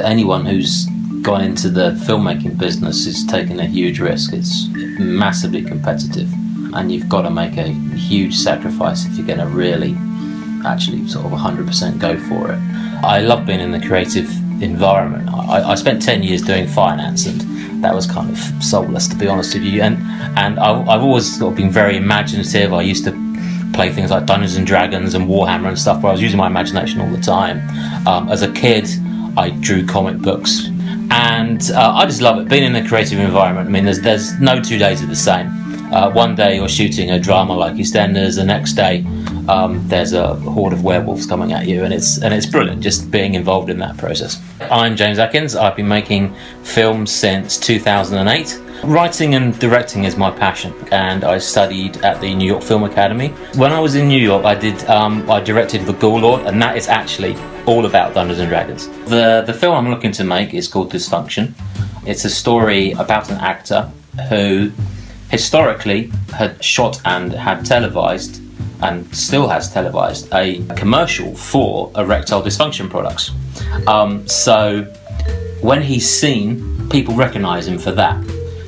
Anyone who's gone into the filmmaking business is taking a huge risk. It's massively competitive, and you've got to make a huge sacrifice if you're going to really actually sort of 100% go for it. I love being in the creative environment. I spent 10 years doing finance, and that was kind of soulless, to be honest with you, and I've always sort of been very imaginative. I used to play things like Dungeons and Dragons and Warhammer and stuff where I was using my imagination all the time. As a kid I drew comic books, and I just love it, being in a creative environment. I mean, there's no 2 days are the same. One day you're shooting a drama like EastEnders, the next day there's a horde of werewolves coming at you, and it's brilliant just being involved in that process. I'm James Atkins. I've been making films since 2008. Writing and directing is my passion, and I studied at the New York Film Academy. When I was in New York, I directed The Ghoul Lord, and that is actually all about Dungeons and Dragons. The film I'm looking to make is called Dysfunction. It's a story about an actor who historically had shot and had televised, and still has televised, a commercial for erectile dysfunction products. So when he's seen, people recognise him for that.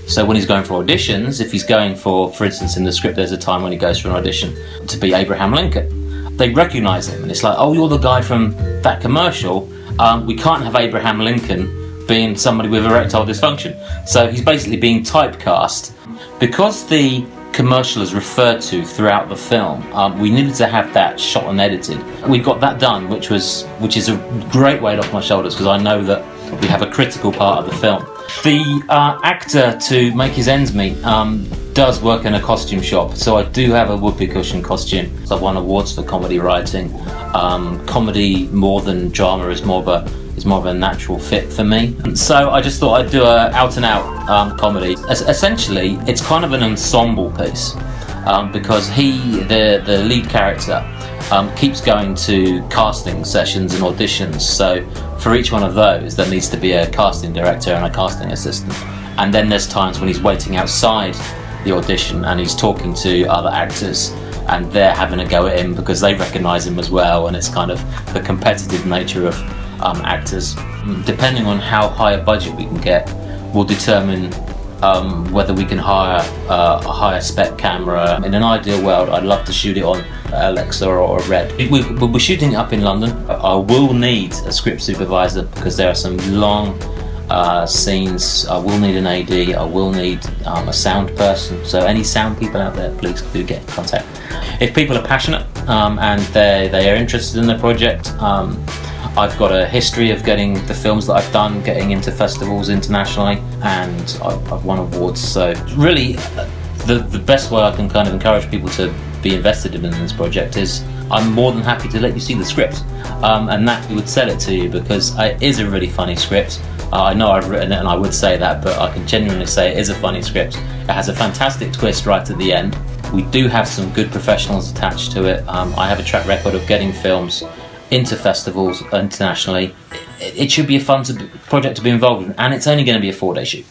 So when he's going for auditions, if he's going for instance, in the script there's a time when he goes for an audition to be Abraham Lincoln, they recognise him, and it's like, oh, you're the guy from that commercial. We can't have Abraham Lincoln being somebody with erectile dysfunction. So he's basically being typecast. Because the commercial is referred to throughout the film, we needed to have that shot and edited. We got that done, which is a great weight off my shoulders, because I know that we have a critical part of the film. The actor, to make his ends meet, does work in a costume shop, so I do have a whoopee cushion costume. I've won awards for comedy writing. Comedy more than drama is more of a natural fit for me. So I just thought I'd do a out-and-out comedy. Essentially, it's kind of an ensemble piece, because the lead character, keeps going to casting sessions and auditions. So for each one of those, there needs to be a casting director and a casting assistant. And then there's times when he's waiting outside the audition and he's talking to other actors, and they're having a go at him because they recognise him as well, and it's kind of the competitive nature of actors. Depending on how high a budget we can get will determine whether we can hire a higher spec camera. In an ideal world, I'd love to shoot it on Alexa or a Red. We'll be shooting it up in London. I will need a script supervisor because there are some long scenes. I will need an AD, I will need a sound person. So any sound people out there, please do get in contact. If people are passionate and they are interested in the project, I've got a history of getting the films that I've done, getting into festivals internationally, and I've won awards. So really, the best way I can kind of encourage people to be invested in this project is I'm more than happy to let you see the script, and that would sell it to you, because it is a really funny script. I know I've written it and I would say that, but I can genuinely say it is a funny script. It has a fantastic twist right at the end. We do have some good professionals attached to it. I have a track record of getting films into festivals internationally. It should be a fun project to be involved in, and it's only going to be a 4-day shoot.